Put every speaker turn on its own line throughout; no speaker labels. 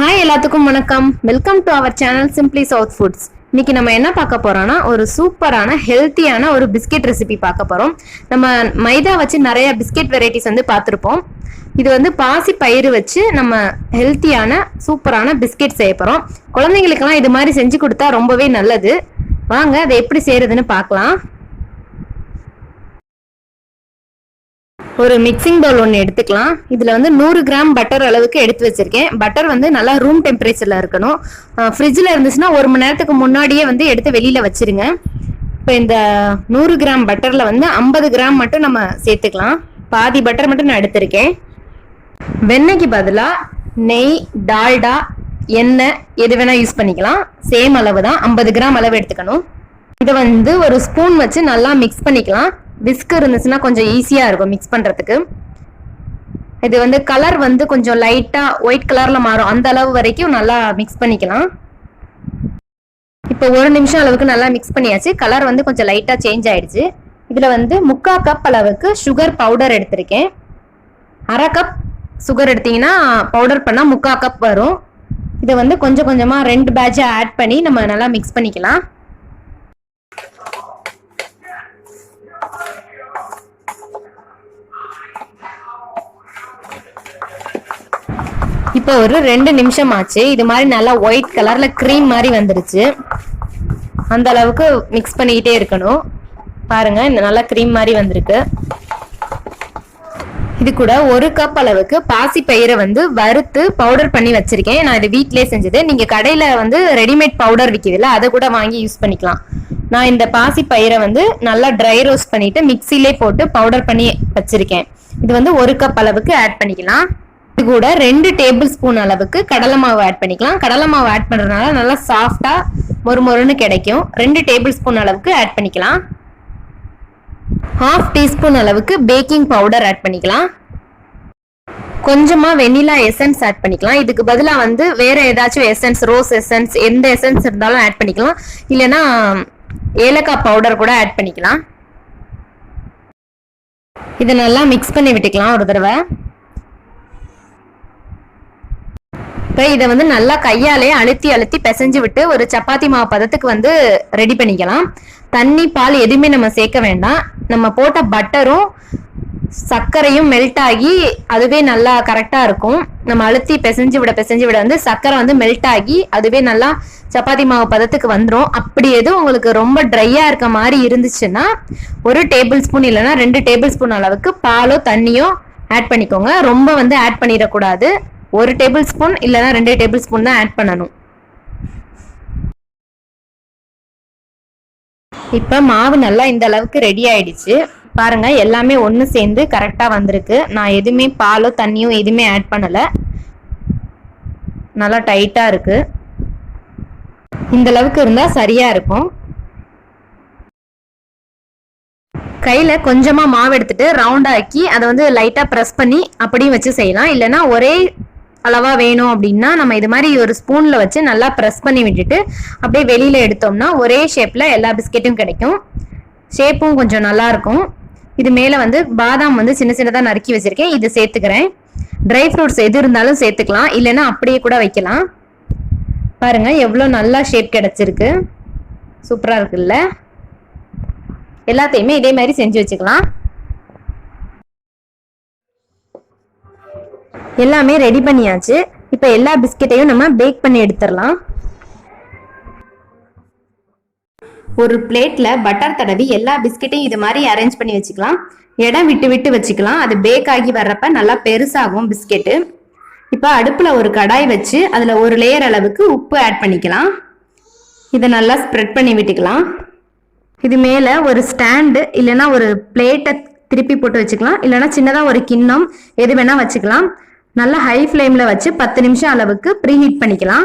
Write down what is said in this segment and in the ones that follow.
Hi எல்லாத்துக்கும் வணக்கம். Welcome to our channel simply south foods. இன்னைக்கு நம்ம என்ன பார்க்க போறோம்னா ஒரு சூப்பரான ஹெல்த்தியான ஒரு பிஸ்கெட் ரெசிபி பார்க்க போறோம். நம்ம மைதா வச்சு நிறைய பிஸ்கெட் வெரைட்டிஸ் வந்து பார்த்துருப்போம். இது வந்து பாசி பயிறு வச்சு நம்ம ஹெல்த்தியான சூப்பரான பிஸ்கெட் செய்ய போறோம். குழந்தைங்களுக்கெல்லாம் இது மாதிரி செஞ்சு கொடுத்தா ரொம்பவே நல்லது. வாங்க அதை எப்படி செய்யறதுன்னு பார்க்கலாம். ஒரு மிக்சிங் பவுல் ஒன்று எடுத்துக்கலாம். இதில் வந்து 100 கிராம் பட்டர் அளவுக்கு எடுத்து வச்சிருக்கேன். பட்டர் வந்து நல்லா ரூம் டெம்பரேச்சரில் இருக்கணும். ஃப்ரிட்ஜில் இருந்துச்சுன்னா 1 மணி நேரத்துக்கு முன்னாடியே வந்து எடுத்து வெளியில் வச்சிருங்க. இப்போ இந்த 100 கிராம் பட்டரில் வந்து 50 கிராம் மட்டும் நம்ம சேர்த்துக்கலாம். பாதி பட்டர் மட்டும் நான் எடுத்திருக்கேன். வெண்ணெய்க்கு பதிலாக நெய், டால்டா, எண்ணெய் எது வேணால் யூஸ் பண்ணிக்கலாம். சேம் அளவு தான், 50 கிராம் அளவு எடுத்துக்கணும். இதை வந்து ஒரு ஸ்பூன் வச்சு நல்லா மிக்ஸ் பண்ணிக்கலாம். விஸ்க் இருந்துச்சுன்னா கொஞ்சம் ஈஸியாக இருக்கும் மிக்ஸ் பண்ணுறதுக்கு. இது வந்து கலர் வந்து கொஞ்சம் லைட்டாக ஒயிட் கலரில் மாறும், அந்த அளவு வரைக்கும் நல்லா மிக்ஸ் பண்ணிக்கலாம். இப்போ 1 நிமிஷம் அளவுக்கு நல்லா மிக்ஸ் பண்ணியாச்சு. கலர் வந்து கொஞ்சம் லைட்டாக சேஞ்ச் ஆயிடுச்சு. இதில் வந்து 3/4 கப் அளவுக்கு சுகர் பவுடர் எடுத்திருக்கேன். 1/2 கப் சுகர் எடுத்தீங்கன்னா பவுடர் பண்ணால் 3/4 கப் வரும். இதை வந்து கொஞ்சம் கொஞ்சமாக 2 பேட்சாக ஆட் பண்ணி நம்ம நல்லா மிக்ஸ் பண்ணிக்கலாம். இப்போ ஒரு 2 நிமிஷம் ஆச்சு. இது மாதிரி நல்லா ஒயிட் கலர்ல கிரீம் மாதிரி வந்துருச்சு. அந்த அளவுக்கு மிக்ஸ் பண்ணிக்கிட்டே இருக்கணும். பாருங்க, இந்த நல்லா கிரீம் மாதிரி வந்திருக்கு. இது கூட 1 கப் அளவுக்கு பாசி பயிரை வந்து வறுத்து பவுடர் பண்ணி வச்சிருக்கேன். நான் இது வீட்டிலே செஞ்சது. நீங்க கடையில வந்து ரெடிமேட் பவுடர் விற்கிதுல, அதை கூட வாங்கி யூஸ் பண்ணிக்கலாம். நான் இந்த பாசி பயிரை வந்து நல்லா ட்ரை ரோஸ்ட் பண்ணிட்டு மிக்சிலே போட்டு பவுடர் பண்ணி வச்சிருக்கேன். இது வந்து 1 கப் அளவுக்கு ஆட் பண்ணிக்கலாம். இது கூட 2 டேபிள் ஸ்பூன் அளவுக்கு கடலை மாவு ஆட் பண்ணிக்கலாம். கடலை மாவு ஆட் பண்றதுனால நல்லா சாஃப்டா மொறுமொறுன்னு கிடைக்கும். 2 டேபிள் ஸ்பூன் அளவுக்கு ஆட் பண்ணிக்கலாம். 1/2 டீஸ்பூன் அளவுக்கு பேக்கிங் பவுடர் ஆட் பண்ணிக்கலாம். கொஞ்சமா வெனிலா எசன்ஸ் ஆட் பண்ணிக்கலாம். இதுக்கு பதிலாக வந்து வேற ஏதாச்சும் எசன்ஸ், ரோஸ் எசன்ஸ், எந்த எசன்ஸ் இருந்தாலும் ஆட் பண்ணிக்கலாம். இல்லைன்னா ஏலக்காய் பவுடர் கூட ஆட் பண்ணிக்கலாம். இதை நல்லா மிக்ஸ் பண்ணி விட்டுக்கலாம் ஒரு தடவை. இப்போ இதை வந்து நல்லா கையாலே அழுத்தி அழுத்தி பிசைஞ்சு விட்டு ஒரு சப்பாத்தி மாவு பதத்துக்கு வந்து ரெடி பண்ணிக்கலாம். தண்ணி, பால் எதுவுமே நம்ம சேர்க்க வேண்டாம். நம்ம போட்ட பட்டரும் சர்க்கரையும் மெல்ட் ஆகி அதுவே நல்லா கரெக்டாக இருக்கும். நம்ம அழுத்தி பிசைஞ்சு விட வந்து சர்க்கரை வந்து மெல்ட் ஆகி அதுவே நல்லா சப்பாத்தி மாவு பதத்துக்கு வந்துடும். அப்படி எதுவும் உங்களுக்கு ரொம்ப ட்ரையாக இருக்க மாதிரி இருந்துச்சுன்னா 1 டேபிள் ஸ்பூன் இல்லைன்னா 2 டேபிள் ஸ்பூன் அளவுக்கு பாலோ தண்ணியோ ஆட் பண்ணிக்கோங்க. ரொம்ப வந்து ஆட் பண்ணிடக்கூடாது. 1 டேபிள் ஸ்பூன் இல்லைன்னா 2 டேபிள் ஸ்பூன் தான் ஆட் பண்ணணும். இப்போ மாவு நல்லா இந்த அளவுக்கு ரெடி ஆயிடுச்சு. பாருங்க, எல்லாமே ஒன்று சேர்ந்து கரெக்டாக வந்திருக்கு. நான் எதுவுமே பாலோ தண்ணியோ எதுவுமே ஆட் பண்ணலை. நல்லா டைட்டாக இருக்கு. இந்த அளவுக்கு இருந்தால் சரியா இருக்கும். கையில் கொஞ்சமாக மாவு எடுத்துட்டு ரவுண்டாக்கி அதை வந்து லைட்டாக ப்ரெஸ் பண்ணி அப்படியும் வச்சு செய்யலாம். இல்லைன்னா ஒரே அளவா வேணும் அப்படின்னா நம்ம இது மாதிரி ஒரு ஸ்பூன்ல வச்சு நல்லா ப்ரெஸ் பண்ணி விட்டுட்டு அப்படியே வெளியில எடுத்தோம்னா ஒரே ஷேப்ல எல்லா பிஸ்கெட்டும் கிடைக்கும். ஷேப்பும் கொஞ்சம் நல்லா இருக்கும். இது மேல வந்து பாதாம் வந்து சின்ன சின்னதா நறுக்கி வச்சிருக்கேன், இது சேர்த்துக்கிறேன். ட்ரை ஃப்ரூட்ஸ் எது இருந்தாலும் சேர்த்துக்கலாம், இல்லைன்னா அப்படியே கூட வைக்கலாம். பாருங்க எவ்வளோ நல்லா ஷேப் கிடைச்சிருக்கு. சூப்பரா இருக்குல்ல. எல்லாத்தையுமே இதே மாதிரி செஞ்சு வச்சுக்கலாம். எல்லாமே ரெடி பண்ணியாச்சு. இப்போ எல்லா பிஸ்கெட்டையும் நம்ம பேக் பண்ணி எடுத்துடலாம். ஒரு பிளேட்ல பட்டர் தடவி எல்லா பிஸ்கெட்டையும் இது மாதிரி அரேஞ்ச் பண்ணி வச்சுக்கலாம். இடம் விட்டு விட்டு வச்சுக்கலாம். அது பேக் ஆகி வர்றப்ப நல்லா பெருசாகும் பிஸ்கெட்டு. இப்போ அடுப்புல ஒரு கடாய் வச்சு அதுல 1 லேயர் அளவுக்கு உப்பு ஆட் பண்ணிக்கலாம். இதை நல்லா ஸ்ப்ரெட் பண்ணி விட்டுக்கலாம். இது மேல ஒரு ஸ்டாண்டு இல்லைன்னா ஒரு பிளேட்டை திருப்பி போட்டு வச்சுக்கலாம். இல்லைன்னா சின்னதா ஒரு கிண்ணம் எது வேணா வச்சுக்கலாம். நல்லா ஹை ஃப்ளேமில் வச்சு 10 நிமிஷம் அளவுக்கு ப்ரீஹீட் பண்ணிக்கலாம்.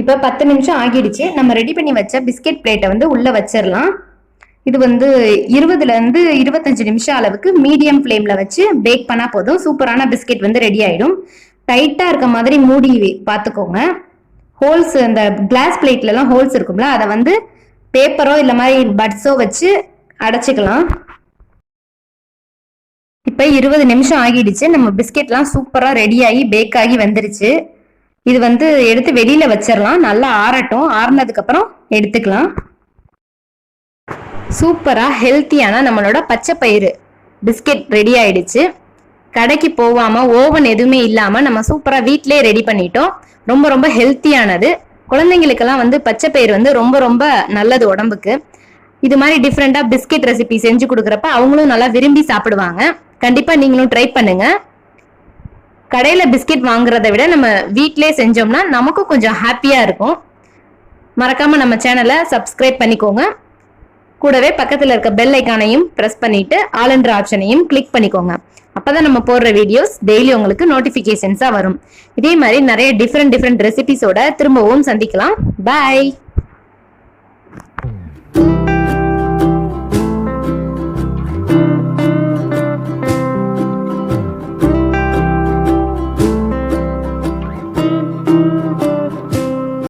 இப்போ 10 நிமிஷம் ஆகிடுச்சு. நம்ம ரெடி பண்ணி வச்ச பிஸ்கெட் பிளேட்டை வந்து உள்ளே வச்சிடலாம். இது வந்து 20லேருந்து 25 நிமிஷம் அளவுக்கு மீடியம் ஃப்ளேமில் வச்சு பேக் பண்ணால் போதும். சூப்பரான பிஸ்கெட் வந்து ரெடி ஆகிடும். டைட்டாக இருக்க மாதிரி மூடி பார்த்துக்கோங்க. ஹோல்ஸ், அந்த கிளாஸ் பிளேட்லலாம் ஹோல்ஸ் இருக்கும்ல, அதை வந்து பேப்பரோ இல்லை மாதிரி பட்ஸோ வச்சு அடைச்சிக்கலாம். இப்போ 20 நிமிஷம் ஆகிடுச்சு. நம்ம பிஸ்கெட்லாம் சூப்பரா ரெடி ஆகி பேக் ஆகி வந்துருச்சு. இது வந்து எடுத்து வெளியில வச்சிடலாம். நல்லா ஆறட்டும். ஆறுனதுக்கு அப்புறம் எடுத்துக்கலாம். சூப்பரா ஹெல்த்தியான நம்மளோட பச்சை பயிறு பிஸ்கெட் ரெடி ஆயிடுச்சு. கடைக்கு போகாம ஓவன் எதுவுமே இல்லாம நம்ம சூப்பரா வீட்லயே ரெடி பண்ணிட்டோம். ரொம்ப ரொம்ப ஹெல்த்தியானது. குழந்தைங்களுக்கெல்லாம் வந்து பச்சை பயிறு வந்து ரொம்ப ரொம்ப நல்லது உடம்புக்கு. இது மாதிரி டிஃப்ரெண்டா பிஸ்கெட் ரெசிபி செஞ்சு கொடுக்குறப்ப அவங்களும் நல்லா விரும்பி சாப்பிடுவாங்க. கண்டிப்பா நீங்களும் ட்ரை பண்ணுங்க. கடையில பிஸ்கெட் வாங்குறத விட நம்ம வீட்லயே செஞ்சோம்னா நமக்கும் கொஞ்சம் ஹாப்பியா இருக்கும். மறக்காம நம்ம சேனலை சப்ஸ்கிரைப் பண்ணிக்கோங்க. கூடவே பக்கத்துல இருக்க பெல் ஐக்கானையும் பிரஸ் பண்ணிட்டு ஆல் என்ற ஆப்ஷனையும் கிளிக் பண்ணிக்கோங்க. அப்பதான் நம்ம போடுற வீடியோஸ் டெய்லி உங்களுக்கு நோட்டிபிகேஷன்ஸா வரும். இதே மாதிரி நிறைய டிஃப்ரெண்ட் ரெசிபிஸோட திரும்பவும் சந்திக்கலாம். பாய்.